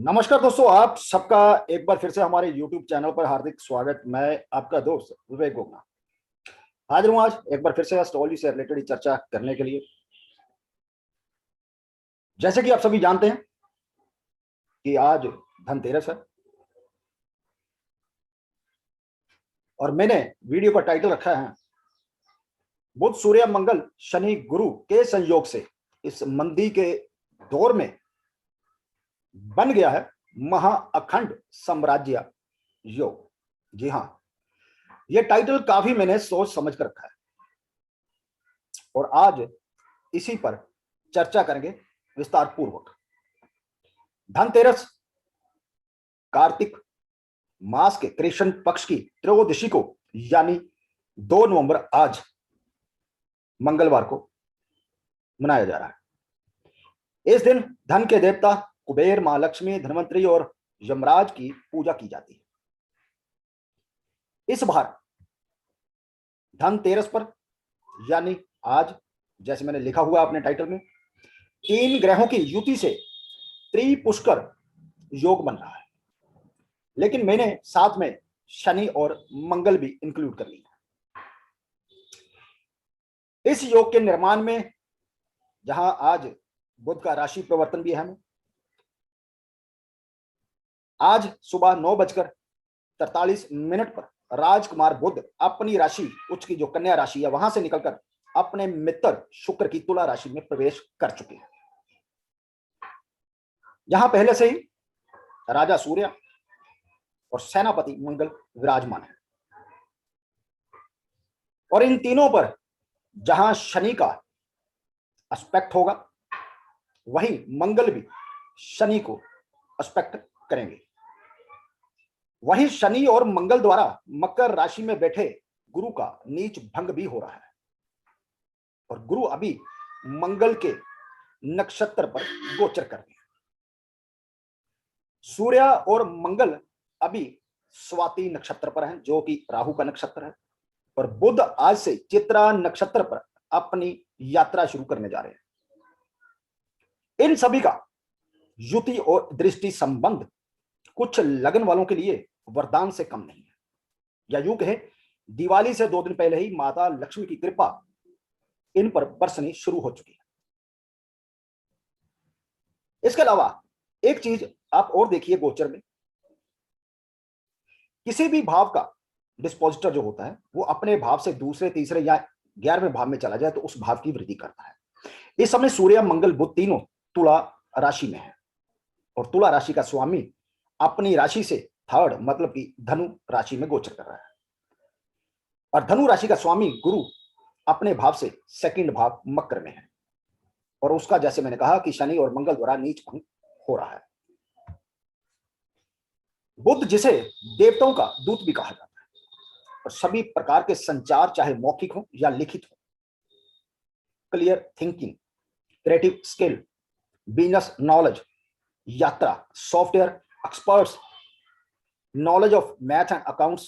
नमस्कार दोस्तों, आप सबका एक बार फिर से हमारे YouTube चैनल पर हार्दिक स्वागत। मैं आपका दोस्त विवेक गोगना हाजिर हूं आज एक बार फिर से एस्ट्रोलॉजी से रिलेटेड चर्चा करने के लिए। जैसे कि आप सभी जानते हैं कि आज धनतेरस है और मैंने वीडियो का टाइटल रखा है बुध सूर्य मंगल शनि गुरु के संयोग से इस मंदी के दौर में बन गया है महाअखंड साम्राज्य योग। जी हाँ, यह टाइटल काफी मैंने सोच समझ कर रखा है और आज इसी पर चर्चा करेंगे विस्तार पूर्वक। धनतेरस कार्तिक मास के कृष्ण पक्ष की त्रयोदशी को यानी 2 नवंबर आज मंगलवार को मनाया जा रहा है। इस दिन धन के देवता कुबेर, मां लक्ष्मी, धनवंतरी और यमराज की पूजा की जाती है। इस बार धनतेरस पर यानी आज, जैसे मैंने लिखा हुआ अपने टाइटल में, 3 ग्रहों की युति से त्रिपुष्कर योग बन रहा है, लेकिन मैंने साथ में शनि और मंगल भी इंक्लूड कर लिया। इस योग के निर्माण में जहां आज बुध का राशि परिवर्तन भी है, आज सुबह 9:43 पर राजकुमार बुध अपनी राशि उच्च की जो कन्या राशि है वहां से निकलकर अपने मित्र शुक्र की तुला राशि में प्रवेश कर चुके हैं। जहां पहले से ही राजा सूर्य और सेनापति मंगल विराजमान है और इन तीनों पर जहां शनि का एस्पेक्ट होगा वहीं मंगल भी शनि को एस्पेक्ट करेंगे। वहीं शनि और मंगल द्वारा मकर राशि में बैठे गुरु का नीच भंग भी हो रहा है और गुरु अभी मंगल के नक्षत्र पर गोचर कर रहे हैं। सूर्य और मंगल अभी स्वाति नक्षत्र पर हैं, जो कि राहु का नक्षत्र है, और बुध आज से चित्रा नक्षत्र पर अपनी यात्रा शुरू करने जा रहे हैं। इन सभी का युति और दृष्टि संबंध कुछ लगन वालों के लिए वरदान से कम नहीं है, या यूं कहे दिवाली से 2 दिन पहले ही माता लक्ष्मी की कृपा इन पर बरसनी शुरू हो चुकी है। इसके अलावा एक चीज आप और देखिए, गोचर में किसी भी भाव का डिस्पोजिटर जो होता है वो अपने भाव से दूसरे, तीसरे या 11वें भाव में चला जाए तो उस भाव की वृद्धि करता है। इस समय सूर्य मंगल बुध तीनों तुला राशि में है और तुला राशि का स्वामी अपनी राशि से थर्ड मतलब कि धनु राशि में गोचर कर रहा है और धनु राशि का स्वामी गुरु अपने भाव से सेकंड भाव मकर में है और उसका, जैसे मैंने कहा, कि शनि और मंगल द्वारा नीच भंग हो रहा है। बुध जिसे देवताओं का दूत भी कहा जाता है और सभी प्रकार के संचार, चाहे मौखिक हो या लिखित हो, clear thinking, creative skill, business knowledge, यात्रा, software experts, knowledge of math and accounts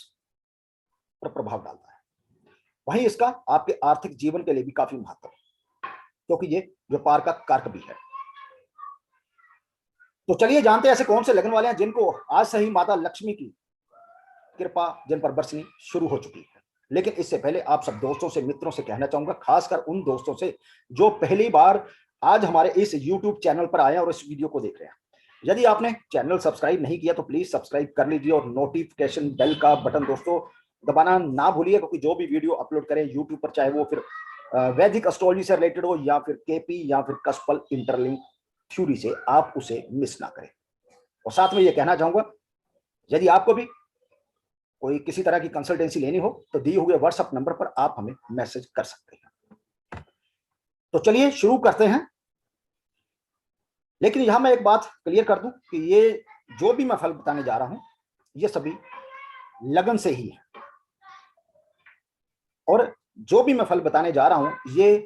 पर प्रभाव डालता है। वहीं इसका आपके आर्थिक जीवन के लिए भी काफी महत्व है, क्योंकि ये व्यापार का कारक भी है। तो चलिए जानते हैं ऐसे कौन से लगन वाले हैं जिनको आज से ही माता लक्ष्मी की कृपा जिन पर बरसनी शुरू हो चुकी है। लेकिन इससे पहले आप सब दोस्तों से, मित्रों से कहना चाहूंगा, खासकर उन दोस्तों से जो पहली बार आज हमारे इस YouTube चैनल पर आए और इस वीडियो को देख रहे हैं, यदि आपने चैनल सब्सक्राइब नहीं किया तो प्लीज सब्सक्राइब कर लीजिए और नोटिफिकेशन बेल का बटन दोस्तों दबाना ना भूलिए, क्योंकि जो भी वीडियो अपलोड करें यूट्यूब पर, चाहे वो फिर वैदिक एस्ट्रोलॉजी से रिलेटेड हो या फिर केपी या फिर कस्पल इंटरलिंक थ्योरी से, आप उसे मिस ना करें। और साथ में ये कहना चाहूंगा, यदि आपको भी कोई किसी तरह की कंसल्टेंसी लेनी हो तो दिए हुए व्हाट्सएप नंबर पर आप हमें मैसेज कर सकते हैं। तो चलिए शुरू करते हैं। लेकिन यहां मैं एक बात क्लियर कर दूं कि ये जो भी मैं फल बताने जा रहा हूं ये सभी लगन से ही है और जो भी मैं फल बताने जा रहा हूं ये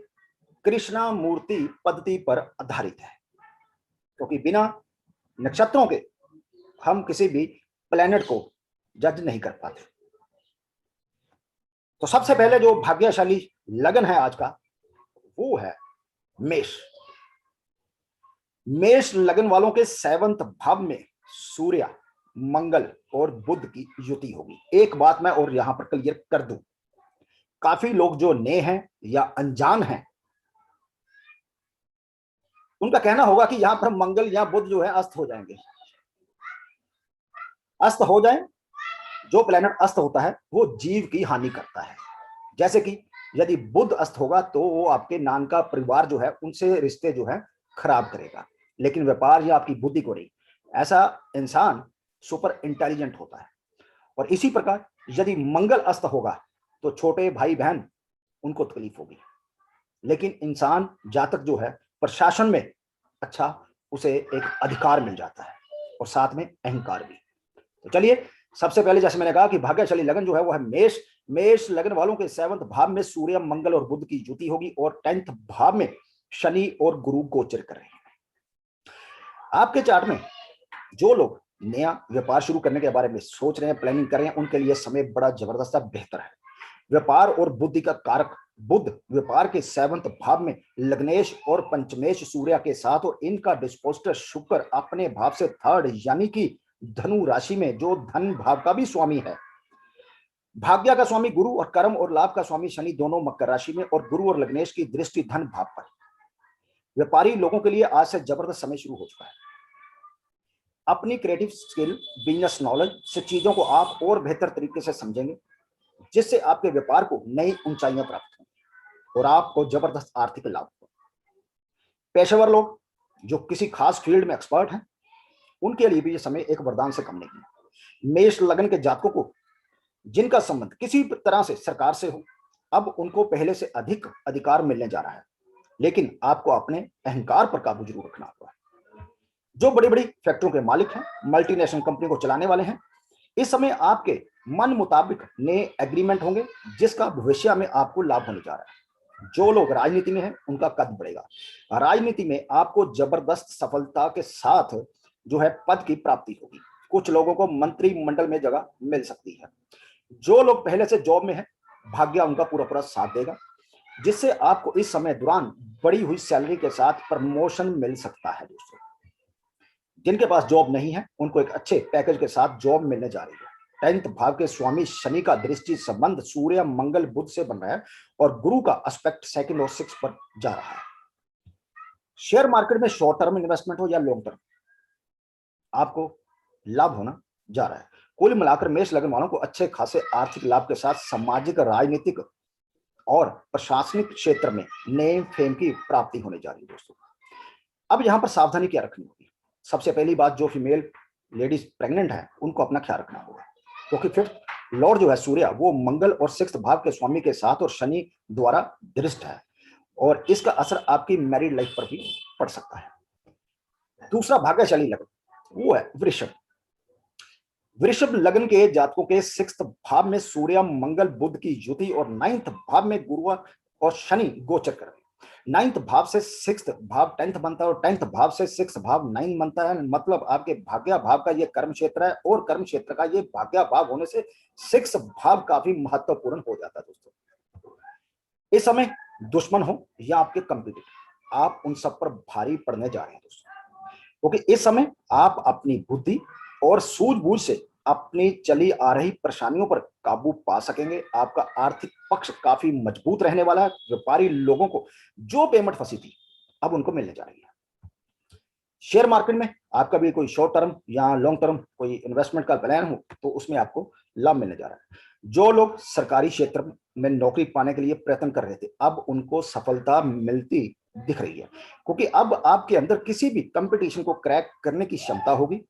कृष्णा मूर्ति पद्धति पर आधारित है, क्योंकि बिना नक्षत्रों के हम किसी भी प्लेनेट को जज नहीं कर पाते। तो सबसे पहले जो भाग्यशाली लगन है आज का वो है मेष। मेष लगन वालों के 7th भाव में सूर्य, मंगल और बुध की युति होगी। एक बात मैं और यहां पर क्लियर कर दूं, काफी लोग जो नए हैं या अनजान हैं, उनका कहना होगा कि यहां पर मंगल या बुध जो है अस्त हो जाएंगे। अस्त हो जाए, जो प्लेनेट अस्त होता है वो जीव की हानि करता है। जैसे कि यदि बुध अस्त होगा तो वो आपके नान का परिवार जो है उनसे रिश्ते जो है खराब करेगा, लेकिन व्यापार या आपकी बुद्धि को नहीं। ऐसा इंसान सुपर इंटेलिजेंट होता है। और इसी प्रकार यदि मंगल अस्त होगा तो छोटे भाई बहन उनको तकलीफ होगी, लेकिन इंसान जातक जो है प्रशासन में अच्छा, उसे एक अधिकार मिल जाता है और साथ में अहंकार भी। तो चलिए, सबसे पहले जैसे मैंने कहा कि भाग्यशाली लगन जो है वो है मेष। मेष लगन वालों के 7वें भाव में सूर्य, मंगल और बुध की युति होगी और 10th भाव में शनि और गुरु गोचर कर रहे हैं। आपके चार्ट में जो लोग नया व्यापार शुरू करने के बारे में सोच रहे हैं, प्लानिंग कर रहे हैं, उनके लिए समय बड़ा जबरदस्त बेहतर है। व्यापार और बुद्धि का कारक बुध व्यापार के 7वें भाव में लग्नेश और पंचमेश सूर्य के साथ, और इनका डिस्पोजिटर शुक्र अपने भाव से 3rd यानी कि धनु राशि में, जो धन भाव का भी स्वामी है। भाग्य का स्वामी गुरु और कर्म और लाभ का स्वामी शनि दोनों मकर राशि में, और गुरु और लग्नेश की दृष्टि धन भाव पर। व्यापारी लोगों के लिए आज से जबरदस्त समय शुरू हो चुका है। अपनी क्रिएटिव स्किल, बिजनेस नॉलेज से चीजों को आप और बेहतर तरीके से समझेंगे, जिससे आपके व्यापार को नई ऊंचाइयां प्राप्त होंगी और आपको जबरदस्त आर्थिक लाभ हो। पेशेवर लोग जो किसी खास फील्ड में एक्सपर्ट हैं, उनके लिए भी ये समय एक वरदान से कम नहीं है। मेष लगन के जातकों को जिनका संबंध किसी तरह से सरकार से हो, अब उनको पहले से अधिक अधिकार मिलने जा रहा है, लेकिन आपको अपने अहंकार पर काबू जरूर रखना होगा। जो बड़ी बड़ी फैक्ट्रियों के मालिक हैं, मल्टीनेशनल कंपनी को चलाने वाले हैं, इस समय आपके मन मुताबिक नए एग्रीमेंट होंगे, जिसका भविष्य में आपको लाभ होने जा रहा है। जो लोग राजनीति में हैं, उनका कद बढ़ेगा। राजनीति में आपको जबरदस्त सफलता के साथ जो है पद की प्राप्ति होगी। कुछ लोगों को मंत्रिमंडल में जगह मिल सकती है। जो लोग पहले से जॉब में हैं, भाग्य उनका पूरा पूरा साथ देगा, जिससे आपको इस समय दौरान बढ़ी हुई सैलरी के साथ प्रमोशन मिल सकता है। दोस्तों, जिनके पास जॉब नहीं है, उनको एक अच्छे पैकेज के साथ जॉब मिलने जा रही है। 10th भाव के स्वामी शनि का दृष्टि संबंध सूर्य, मंगल, बुध से बन रहा है और गुरु का एस्पेक्ट 2nd और 6th पर जा रहा है। शेयर मार्केट में शॉर्ट टर्म इन्वेस्टमेंट हो या लॉन्ग टर्म, आपको लाभ होना जा रहा है। कुल मिलाकर मेष लगन वालों को अच्छे खासे आर्थिक लाभ के साथ सामाजिक, राजनीतिक और प्रशासनिक क्षेत्र में नेम फेम की प्राप्ति होने जा रही है। दोस्तों, अब यहां पर सावधानी क्या रखनी होगी? सबसे पहली बात, जो फीमेल लेडीज प्रेग्नेंट है, उनको अपना ख्याल रखना होगा, क्योंकि 5th लॉर्ड जो है सूर्य, वो मंगल और 6th भाव के स्वामी के साथ और शनि द्वारा दृष्ट है, और इसका असर आपकी मैरिड लाइफ पर भी पड़ सकता है। दूसरा भाग्यशाली लगन वो है वृषभ। वृषभ लगन के जातकों के 6th भाव में सूर्य, मंगल, बुध की युति और 9th भाव में गुरु और शनि गोचर कर रहे हैं। 9th भाव से 6th भाव 10th बनता है और 10th भाव से 6th भाव 9 बनता है। मतलब आपके भाग्य भाव का ये कर्म क्षेत्र है और कर्म क्षेत्र का ये भाग्य भाव होने से 6th भाव काफी महत्वपूर्ण हो जाता है। दोस्तों, इस समय दुश्मन हो या आपके कंपटीटर, आप उन सब पर भारी पड़ने जा रहे हैं दोस्तों, क्योंकि इस समय आप अपनी बुद्धि और सूझबूझ से अपनी चली आ रही परेशानियों पर काबू पा सकेंगे। आपका आर्थिक पक्ष काफी मजबूत रहने वाला है। व्यापारी लोगों को जो पेमेंट फंसी थी, अब उनको मिलने जा रही है। शेयर मार्केट में आपका भी कोई शॉर्ट टर्म या लॉन्ग टर्म कोई इन्वेस्टमेंट का प्लान हो, तो उसमें आपको लाभ मिलने जा रहा है। जो लोग सरकारी क्षेत्र में नौकरी पाने के लिए प्रयत्न कर रहे थे, अब उनको सफलता मिलती दिख रही है, क्योंकि अब आपके अंदर किसी भी कंपटीशन को क्रैक करने की क्षमता होगी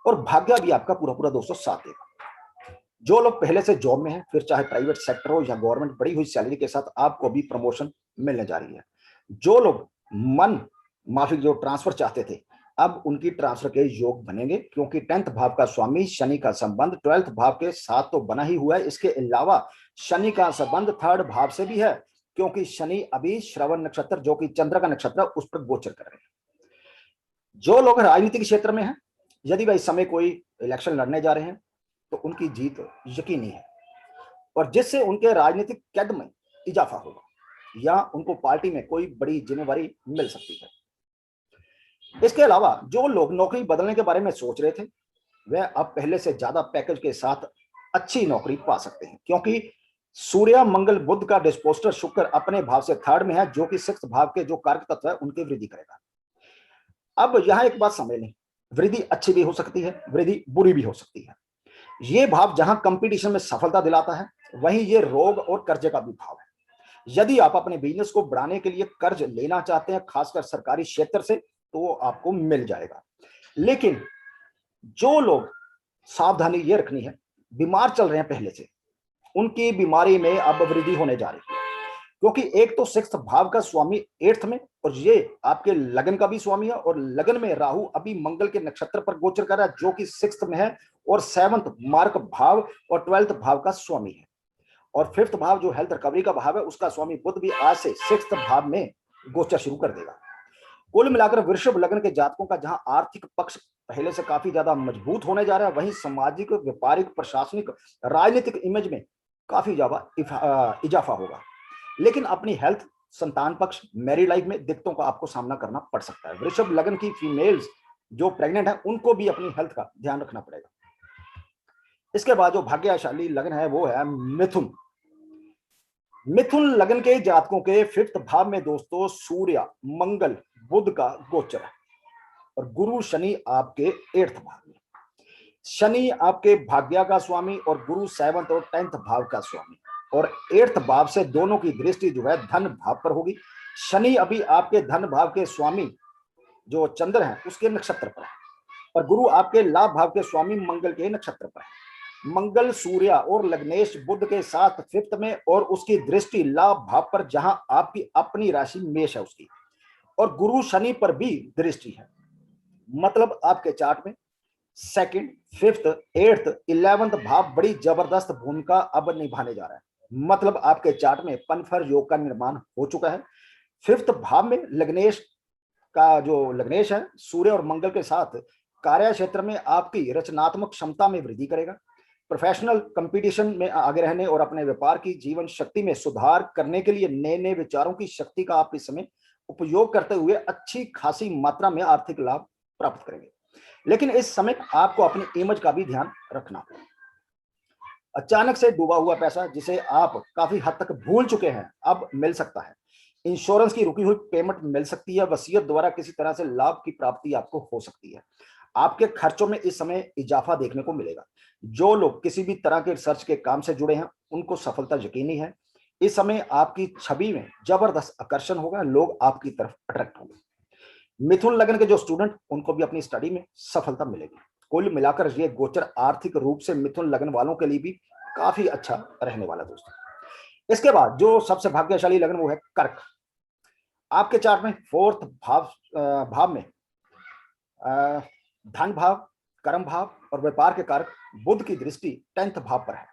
और भाग्य भी आपका पूरा पूरा दोस्तों साथ देगा। जो लोग पहले से जॉब में हैं, फिर चाहे प्राइवेट सेक्टर हो या गवर्नमेंट, बढ़ी हुई सैलरी के साथ आपको भी प्रमोशन मिलने जा रही है। जो लोग मन माफिक जो ट्रांसफर चाहते थे, अब उनकी ट्रांसफर के योग बनेंगे, क्योंकि 10th भाव का स्वामी शनि का संबंध 12th भाव के साथ तो बना ही हुआ है। इसके अलावा शनि का संबंध 3rd भाव से भी है, क्योंकि शनि अभी श्रवण नक्षत्र, जो कि चंद्र का नक्षत्र, उस पर गोचर कर रहे हैं। जो लोग राजनीतिक क्षेत्र में हैं, यदि वह इस समय कोई इलेक्शन लड़ने जा रहे हैं, तो उनकी जीत यकीनी है, और जिससे उनके राजनीतिक कद में इजाफा होगा या उनको पार्टी में कोई बड़ी जिम्मेवारी मिल सकती है। इसके अलावा जो लोग नौकरी बदलने के बारे में सोच रहे थे, वह अब पहले से ज्यादा पैकेज के साथ अच्छी नौकरी पा सकते हैं, क्योंकि सूर्य मंगल बुध का डिस्पोस्टर शुक्र अपने भाव से थर्ड में है, जो कि सिक्स्थ भाव के जो कारक तत्व है उनकी वृद्धि करेगा। अब यहां एक बात समझ लें, वृद्धि अच्छी भी हो सकती है, वृद्धि बुरी भी हो सकती है। ये भाव जहां कंपटीशन में सफलता दिलाता है, वहीं ये रोग और कर्जे का भी भाव है। यदि आप अपने बिजनेस को बढ़ाने के लिए कर्ज लेना चाहते हैं, खासकर सरकारी क्षेत्र से, तो वो आपको मिल जाएगा। लेकिन जो लोग, सावधानी ये रखनी है, बीमार चल रहे हैं पहले से, उनकी बीमारी में अब वृद्धि होने जा रही है, क्योंकि एक तो सिक्स्थ भाव का स्वामी एट्थ में, और ये आपके लगन का भी स्वामी है, और लगन में राहु अभी मंगल के नक्षत्र पर गोचर कर रहा है, जो कि सिक्स्थ में है, और सेवंथ मार्क भाव और ट्वेल्थ भाव का स्वामी है। और फिफ्थ भाव जो हेल्थ रिकवरी का भाव है, उसका स्वामी बुध भी आज से सिक्स्थ भाव में गोचर शुरू कर देगा। कुल मिलाकर वृषभ लग्न के जातकों का जहां आर्थिक पक्ष पहले से काफी ज्यादा मजबूत होने जा रहा है, वहीं सामाजिक, व्यापारिक, प्रशासनिक, राजनीतिक इमेज में काफी ज्यादा इजाफा होगा। लेकिन अपनी हेल्थ, संतान पक्ष, मैरिड लाइफ में दिक्कतों का आपको सामना करना पड़ सकता है। वृषभ लग्न की फीमेल्स जो प्रेग्नेंट है, उनको भी अपनी हेल्थ का ध्यान रखना पड़ेगा। इसके बाद जो भाग्यशाली लगन है वो है मिथुन। मिथुन लगन के जातकों के फिफ्थ भाव में दोस्तों सूर्य मंगल बुध का गोचर है, और गुरु शनि आपके एट्थ भाव में। शनि आपके भाग्य का स्वामी और गुरु सेवंथ और टेंथ भाव का स्वामी, और एट्थ भाव से दोनों की दृष्टि जो है धन भाव पर होगी। शनि अभी आपके धन भाव के स्वामी जो चंद्र है उसके नक्षत्र पर है, और गुरु आपके लाभ भाव के स्वामी मंगल के नक्षत्र पर है। मंगल सूर्य और लग्नेश बुध के साथ फिफ्थ में, और उसकी दृष्टि लाभ भाव पर, जहां आपकी अपनी राशि मेष है उसकी, और गुरु शनि पर भी दृष्टि है। मतलब आपके चार्ट में सेकंड, फिफ्थ, एट्थ, 11th भाव बड़ी जबरदस्त भूमिका अब निभाने जा रहा है। मतलब आपके चार्ट में पनफर योग का निर्माण हो चुका है। फिफ्थ भाव में लग्नेश का जो लग्नेश है सूर्य और मंगल के साथ कार्य क्षेत्र में आपकी रचनात्मक क्षमता में वृद्धि करेगा। प्रोफेशनल कंपटीशन में आगे रहने और अपने व्यापार की जीवन शक्ति में सुधार करने के लिए नए नए विचारों की शक्ति का आप इस समय उपयोग करते हुए अच्छी खासी मात्रा में आर्थिक लाभ प्राप्त करेंगे। लेकिन इस समय आपको अपनी इमेज का भी ध्यान रखना होगा। अचानक से डूबा हुआ पैसा जिसे आप काफी हद तक भूल चुके हैं, अब मिल सकता है। इंश्योरेंस की रुकी हुई पेमेंट मिल सकती है। वसीयत द्वारा किसी तरह से लाभ की प्राप्ति आपको हो सकती है। आपके खर्चों में इस समय इजाफा देखने को मिलेगा। जो लोग किसी भी तरह के रिसर्च के काम से जुड़े हैं, उनको सफलता यकीनी है। इस समय आपकी छवि में जबरदस्त आकर्षण होगा, लोग आपकी तरफ अट्रैक्ट होंगे। मिथुन लगन के जो स्टूडेंट, उनको भी अपनी स्टडी में सफलता मिलेगी। कुल मिलाकर ये गोचर आर्थिक रूप से मिथुन लगन वालों के लिए भी काफी अच्छा रहने वाला दोस्तों। इसके बाद जो सबसे भाग्यशाली लगन वो है कर्क। आपके चार्ट में फोर्थ भाव में धन भाव, कर्म भाव और व्यापार के कारक बुध की दृष्टि 10th भाव पर है।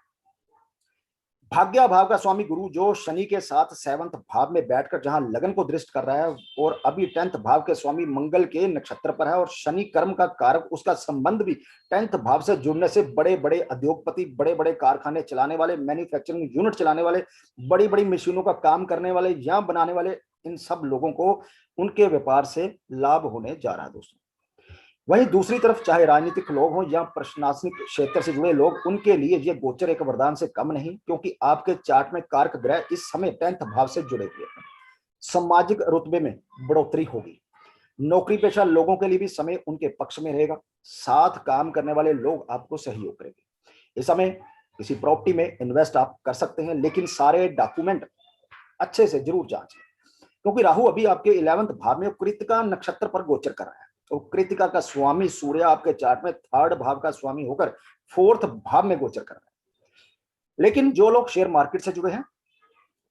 भाग्य भाव का स्वामी गुरु जो शनि के साथ 7th भाव में बैठकर जहां लगन को दृष्ट कर रहा है, और अभी 10th भाव के स्वामी मंगल के नक्षत्र पर है, और शनि कर्म का कारक, उसका संबंध भी 10th भाव से जुड़ने से बड़े बड़े उद्योगपति, बड़े बड़े कारखाने चलाने वाले, मैन्युफैक्चरिंग यूनिट चलाने वाले, बड़ी बड़ी मशीनों का काम करने वाले या बनाने वाले, इन सब लोगों को उनके व्यापार से लाभ होने जा रहा है दोस्तों। वहीं दूसरी तरफ चाहे राजनीतिक लोग हों या प्रशासनिक क्षेत्र से जुड़े लोग, उनके लिए यह गोचर एक वरदान से कम नहीं, क्योंकि आपके चार्ट में कारक ग्रह इस समय 10th भाव से जुड़े हुए हैं। सामाजिक रुतबे में बढ़ोतरी होगी। नौकरी पेशा लोगों के लिए भी समय उनके पक्ष में रहेगा। साथ काम करने वाले लोग आपको सहयोग करेंगे। इस समय किसी प्रॉपर्टी में इन्वेस्ट आप कर सकते हैं, लेकिन सारे डॉक्यूमेंट अच्छे से जरूर जांचें, क्योंकि राहु अभी आपके 11th भाव में कृतिका नक्षत्र पर गोचर कर रहा है। तो कृतिका का स्वामी सूर्य आपके चार्ट में 3rd भाव का स्वामी होकर 4th भाव में गोचर कर रहा है। लेकिन जो लोग शेयर मार्केट से जुड़े हैं,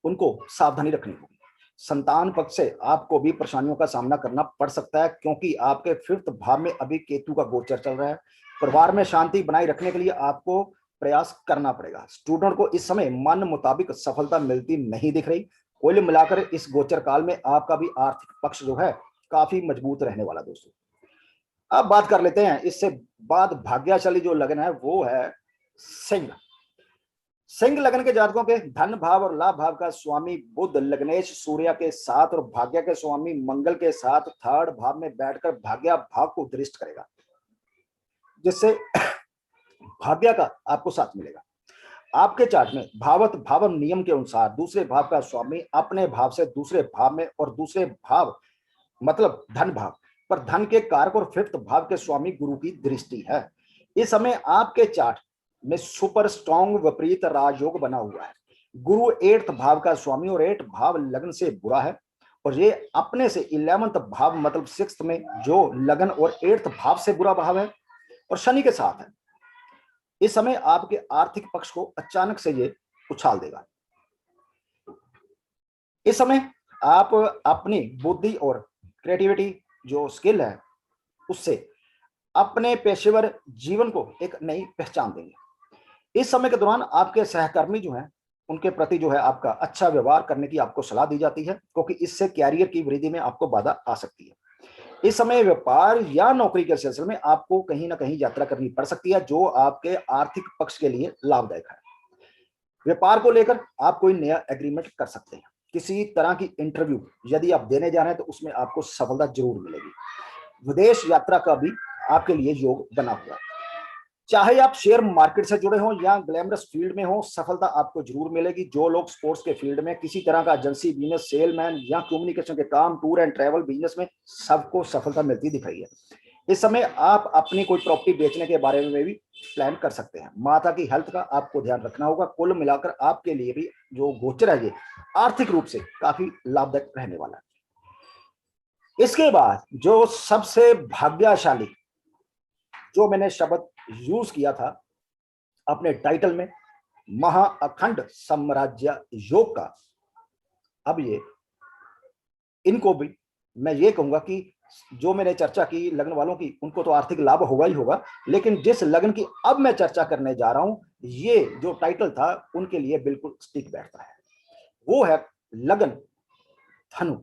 उनको सावधानी रखनी होगी। संतान पक्ष से आपको भी परेशानियों का सामना करना पड़ सकता है, क्योंकि आपके 5th भाव में अभी केतु का गोचर चल रहा है। परिवार में शांति बनाए रखने के लिए आपको प्रयास करना पड़ेगा। स्टूडेंट को इस समय मन मुताबिक सफलता मिलती नहीं दिख रही। कुल मिलाकर इस गोचर काल में आपका भी आर्थिक पक्ष जो है काफी मजबूत रहने वाला दोस्तों। अब बात कर लेते हैं इससे बाद भाग्यशाली जो लगन है वो है सिंह। सिंह लगन के जातकों के धन भाव और लाभ भाव का स्वामी बुध लग्नेश सूर्य के साथ और भाग्य के स्वामी मंगल के साथ थर्ड भाव में बैठकर भाग्य भाव को दृष्ट करेगा, जिससे भाग्य का आपको साथ मिलेगा। आपके चार्ट में भावत भावन नियम के अनुसार दूसरे भाव का स्वामी अपने भाव से दूसरे भाव में और दूसरे भाव मतलब धन भाव पर धन के कारक और फिफ्थ भाव के स्वामी गुरु की दृष्टि है। इस समय आपके चार्ट में सुपर स्ट्रॉन्ग विपरीत राजयोग बना हुआ है। गुरु 8th भाव का स्वामी और 8 भाव लगन से बुरा है और ये अपने से 11th भाव मतलब 6th में जो लगन और 8th भाव से बुरा भाव है और शनि के साथ है। इस समय आपके आर्थिक पक्ष को अचानक से ये उछाल देगा। इस समय आप अपनी बुद्धि और क्रिएटिविटी जो स्किल है उससे अपने पेशेवर जीवन को एक नई पहचान देंगे। इस समय के दौरान आपके सहकर्मी जो हैं उनके प्रति जो है आपका अच्छा व्यवहार करने की आपको सलाह दी जाती है, क्योंकि इससे कैरियर की वृद्धि में आपको बाधा आ सकती है। इस समय व्यापार या नौकरी के सिलसिले में आपको कहीं ना कहीं यात्रा करनी पड़ सकती है, जो आपके आर्थिक पक्ष के लिए लाभदायक है। व्यापार को लेकर आप कोई नया एग्रीमेंट कर सकते हैं। किसी तरह की इंटरव्यू यदि आप देने जा रहे हैं तो उसमें आपको सफलता जरूर मिलेगी। विदेश यात्रा का भी आपके लिए योग बना हुआ है। चाहे आप शेयर मार्केट से जुड़े हों या ग्लैमरस फील्ड में हो, सफलता आपको जरूर मिलेगी। जो लोग स्पोर्ट्स के फील्ड में किसी तरह का एजेंसी बिजनेस, सेलमैन या कम्युनिकेशन के काम, टूर एंड ट्रैवल बिजनेस में सबको सफलता मिलती दिख रही है। इस समय आप अपनी कोई प्रॉपर्टी बेचने के बारे में भी प्लान कर सकते हैं। माता की हेल्थ का आपको ध्यान रखना होगा। कुल मिलाकर आपके लिए भी जो गोचर है ये आर्थिक रूप से काफी लाभदायक रहने वाला है। इसके बाद जो सबसे भाग्यशाली जो मैंने शब्द यूज किया था अपने टाइटल में, महाअखंड साम्राज्य योग का, अब ये इनको भी मैं ये कहूंगा कि जो मैंने चर्चा की लग्न वालों की, उनको तो आर्थिक लाभ होगा ही होगा, लेकिन जिस लग्न की अब मैं चर्चा करने जा रहा हूं ये जो टाइटल था उनके लिए बिल्कुल स्टिक बैठता है। वो है लगन धनु।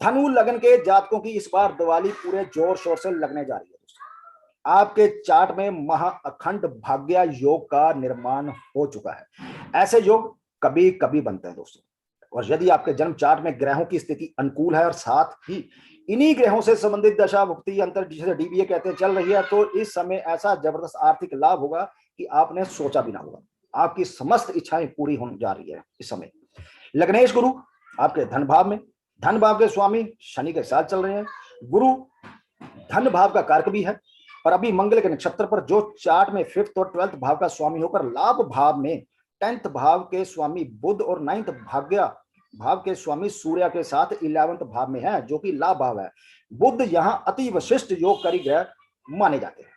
धनु लगन के जातकों की इस बार दिवाली पूरे जोर शोर से लगने जा रही है। आपके चार्ट में महाअखंड भाग्य योग का निर्माण हो चुका है। ऐसे योग कभी कभी बनते हैं दोस्तों, और यदि आपके जन्म चार्ट में ग्रहों की स्थिति अनुकूल है और साथ ही इन्हीं ग्रहों से संबंधित दशा भुक्ति अंतर जिसे डीबीए कहते हैं चल रही है, तो इस समय ऐसा जबरदस्त आर्थिक लाभ होगा कि आपने सोचा भी ना होगा। आपकी समस्त इच्छाएं पूरी होने जा रही है। इस समय लग्नेश गुरु आपके धन भाव में, धन भाव के स्वामी शनि के साथ चल रहे हैं। गुरु धन भाव का कारक भी है और अभी मंगल के नक्षत्र पर जो चार्ट में 5th और 12th भाव का स्वामी होकर लाभ भाव में 10th भाव के स्वामी बुध और 9th भाग्य भाव के स्वामी सूर्य के साथ 11th भाव में है, जो कि लाभ भाव है। बुध यहां अति विशिष्ट योगकारी ग्रह माने जाते हैं।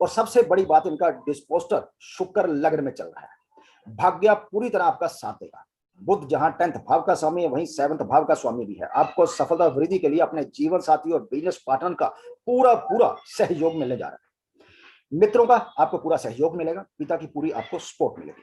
और सबसे बड़ी बात, इनका डिस्पोस्टर शुक्र लग्न में चल रहा है। भाग्य पूरी तरह आपका साथ देगा। बुध जहां 10th भाव का स्वामी है वहीं 7th भाव का स्वामी भी है। आपको सफलता वृद्धि के लिए अपने जीवन साथी और बिजनेस पार्टनर का पूरा सहयोग मिलने जा रहा है। मित्रों का आपको पूरा सहयोग मिलेगा, पिता की पूरी आपको सपोर्ट मिलेगी।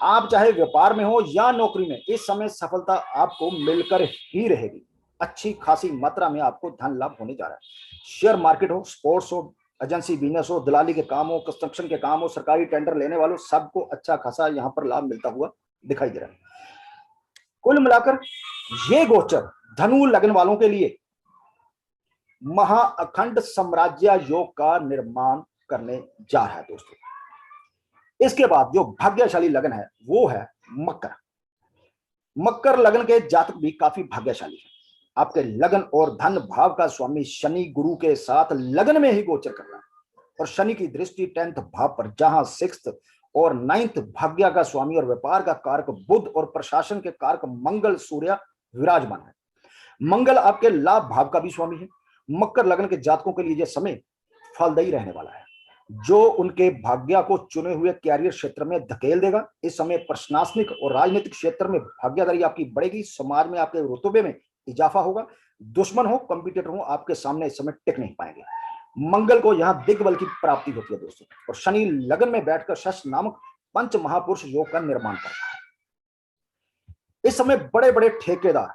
आप चाहे व्यापार में हो या नौकरी में, इस समय सफलता आपको मिलकर ही रहेगी। अच्छी खासी मात्रा में आपको धन लाभ होने जा रहा है। शेयर मार्केट हो, स्पोर्ट्स हो, एजेंसी बिजनेस हो, दलाली के काम हो, कंस्ट्रक्शन के काम हो, सरकारी टेंडर लेने वालों, सबको अच्छा खासा यहाँ पर लाभ मिलता हुआ दिखाई दे रहा है। कुल मिलाकर ये गोचर धनु लगन वालों के लिए महाअखंड साम्राज्य योग का निर्माण करने जा रहा है दोस्तों। इसके बाद जो भाग्यशाली लगन है वो है मकर। मकर लगन के जातक भी काफी भाग्यशाली है। आपके लगन और धन भाव का स्वामी शनि गुरु के साथ लगन में ही गोचर कर रहा है और शनि की दृष्टि 10th भाव पर, जहां 6th और 9th भाग्य का स्वामी और व्यापार का कारक बुध और प्रशासन के कारक मंगल सूर्य विराजमान है। मंगल आपके लाभ भाव का भी स्वामी है। मकर लगन के जातकों के लिए यह समय फलदायी रहने वाला है, जो उनके भाग्य को चुने हुए कैरियर क्षेत्र में धकेल देगा। इस समय प्रशासनिक और राजनीतिक क्षेत्र में भाग्यदारी आपकी बढ़ेगी। समाज में आपके रुतबे में इजाफा होगा। दुश्मन हो, कंपटीटर हो, आपके सामने इस समय टिक नहीं पाएंगे। मंगल को यहां दिग्बल की प्राप्ति होती है दोस्तों, और शनि लगन में बैठकर शश नामक पंच महापुरुष योग का निर्माण करता है। इस समय बड़े बड़े ठेकेदार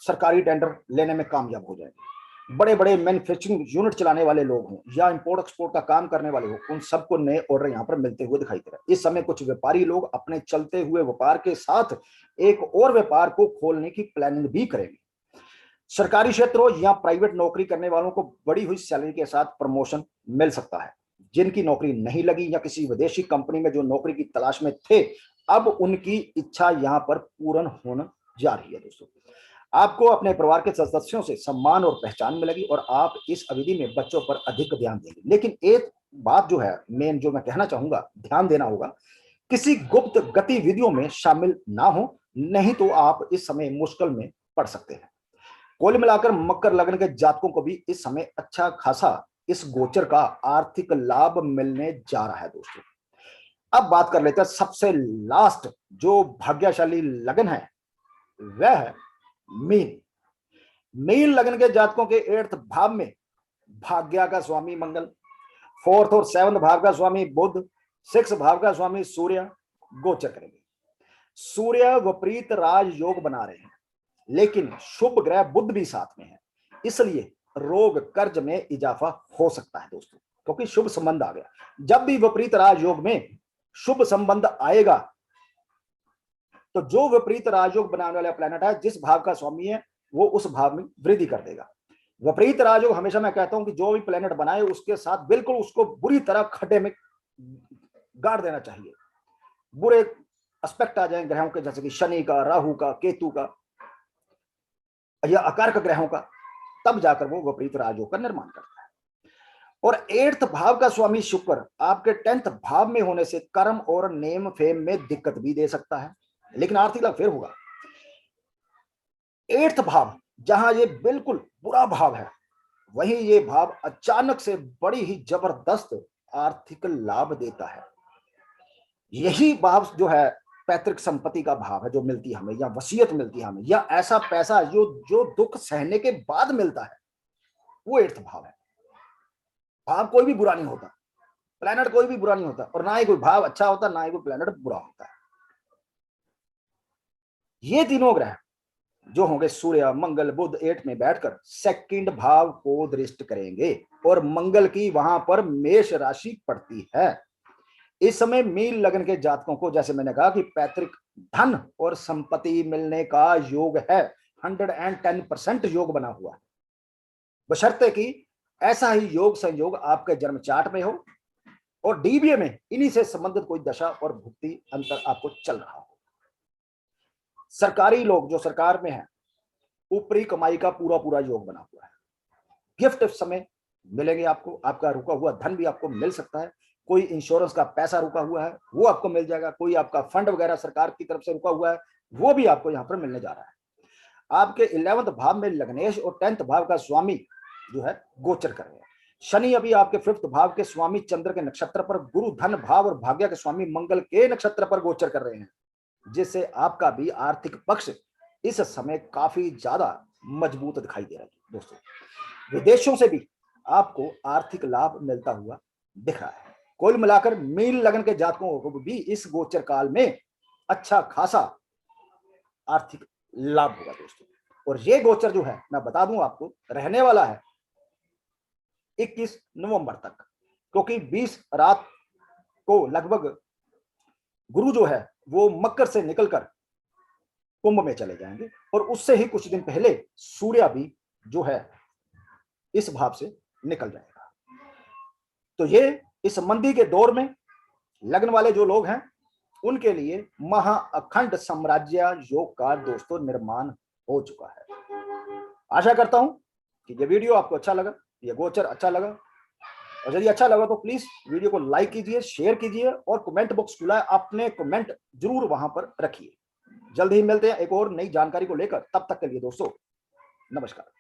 सरकारी टेंडर लेने में कामयाब हो जाएंगे। बड़े बड़े मैन्युफैक्चरिंग यूनिट चलाने वाले लोग हों या इंपोर्ट एक्सपोर्ट का काम करने वाले हों, उन सबको नए ऑर्डर यहाँ पर मिलते हुए दिखाई दे रहा है। इस समय कुछ व्यापारी लोग अपने चलते हुए व्यापार के साथ एक और व्यापार को खोलने की प्लानिंग भी करेंगे। सरकारी क्षेत्र हो या प्राइवेट नौकरी करने वालों को बढ़ी हुई सैलरी के साथ प्रमोशन मिल सकता है। जिनकी नौकरी नहीं लगी या किसी विदेशी कंपनी में जो नौकरी की तलाश में थे, अब उनकी इच्छा यहाँ पर पूर्ण होने जा रही है। दोस्तों, आपको अपने परिवार के सदस्यों से सम्मान और पहचान मिलेगी और आप इस अवधि में बच्चों पर अधिक ध्यान देंगे। लेकिन एक बात जो है मेन, जो मैं कहना चाहूंगा, ध्यान देना होगा, किसी गुप्त गतिविधियों में शामिल ना हो, नहीं तो आप इस समय मुश्किल में पड़ सकते हैं। कुल मिलाकर मकर लग्न के जातकों को भी इस समय अच्छा खासा इस गोचर का आर्थिक लाभ मिलने जा रहा है। दोस्तों, अब बात कर लेते हैं सबसे लास्ट जो भाग्यशाली लगन है, वह है मीन। मीन लगन के जातकों के 8th भाव में भाग्य का स्वामी मंगल, 4th और 7th भाव का स्वामी बुध, 6th भाव का स्वामी सूर्य गोचर करेंगे। सूर्य विपरीत राज योग बना रहे हैं, लेकिन शुभ ग्रह बुध भी साथ में है, इसलिए रोग कर्ज में इजाफा हो सकता है। दोस्तों, क्योंकि शुभ संबंध आ गया। जब भी विपरीत राजयोग में शुभ संबंध आएगा, तो जो विपरीत राजयोग बनाने वाला प्लैनेट है, जिस भाव का स्वामी है, वो उस भाव में वृद्धि कर देगा। विपरीत राजयोग हमेशा मैं कहता हूं कि जो भी प्लैनेट बनाए उसके साथ बिल्कुल उसको बुरी तरह खड्डे में गाड़ देना चाहिए। बुरे एस्पेक्ट आ जाए ग्रहों के, जैसे कि शनि का, राहु का, केतु का या अकारक ग्रहों का, तब जाकर वो विपरीत राजयोग का निर्माण करता है। और 8th भाव का स्वामी शुक्र आपके 10th भाव में होने से कर्म और नेम फेम में दिक्कत भी दे सकता है, लेकिन आर्थिक लाभ फिर होगा। 8th भाव जहां ये बिल्कुल बुरा भाव है, वहीं ये भाव अचानक से बड़ी ही जबरदस्त आर्थिक लाभ देता है। यही भाव जो है पैतृक संपत्ति का भाव है, जो मिलती है हमें, या वसीयत मिलती है हमें, या ऐसा पैसा जो जो दुख सहने के बाद मिलता है, वो 8th भाव है। भाव कोई भी बुरा नहीं होता, प्लैनेट कोई भी बुरा नहीं होता, और ना ही कोई भाव अच्छा होता, ना ही कोई प्लैनेट बुरा होता है। ये तीनों ग्रह जो होंगे, सूर्य, मंगल, बुध, 8 में बैठकर 2nd भाव को दृष्ट करेंगे, और मंगल की वहां पर मेष राशि पड़ती है। इस समय मीन लगन के जातकों को, जैसे मैंने कहा कि पैतृक धन और संपत्ति मिलने का योग है, 110% योग बना हुआ है, बशर्ते कि ऐसा ही योग संयोग आपके जन्म चार्ट में हो और डीबीए में इन्हीं से संबंधित कोई दशा और भुक्ति अंतर आपको चल रहा हो। सरकारी लोग जो सरकार में है, ऊपरी कमाई का पूरा पूरा योग बना हुआ है। गिफ्ट इस समय मिलेंगे आपको, आपका रुका हुआ धन भी आपको मिल सकता है। कोई इंश्योरेंस का पैसा रुका हुआ है, वो आपको मिल जाएगा। कोई आपका फंड वगैरह सरकार की तरफ से रुका हुआ है, वो भी आपको यहाँ पर मिलने जा रहा है। आपके 11th भाव में लग्नेश और 10th भाव का स्वामी जो है गोचर कर रहे हैं। शनि अभी आपके 5th भाव के स्वामी चंद्र के नक्षत्र पर, गुरु धन भाव और भाग्य के स्वामी मंगल के नक्षत्र पर गोचर कर रहे हैं, जिससे आपका भी आर्थिक पक्ष इस समय काफी ज्यादा मजबूत दिखाई दे रहा है। दोस्तों, विदेशों से भी आपको आर्थिक लाभ मिलता हुआ दिख रहा है। कुल मिलाकर मीन लगन के जातकों को भी इस गोचर काल में अच्छा खासा आर्थिक लाभ होगा। दोस्तों, और ये गोचर जो है, मैं बता दूं आपको, रहने वाला है 21 नवंबर तक, क्योंकि 20 रात को लगभग गुरु जो है वो मकर से निकलकर कुंभ में चले जाएंगे, और उससे ही कुछ दिन पहले सूर्य भी जो है इस भाव से निकल जाएगा। तो ये इस मंदी के दौर में लग्न वाले जो लोग हैं, उनके लिए महा अखंड साम्राज्य योग का दोस्तों निर्माण हो चुका है। आशा करता हूं कि ये वीडियो आपको अच्छा लगा, ये गोचर अच्छा लगा, और यदि अच्छा लगा तो प्लीज वीडियो को लाइक कीजिए, शेयर कीजिए, और कमेंट बॉक्स खुला है, अपने कमेंट जरूर वहां पर रखिए। जल्द ही मिलते हैं एक और नई जानकारी को लेकर। तब तक के लिए दोस्तों नमस्कार।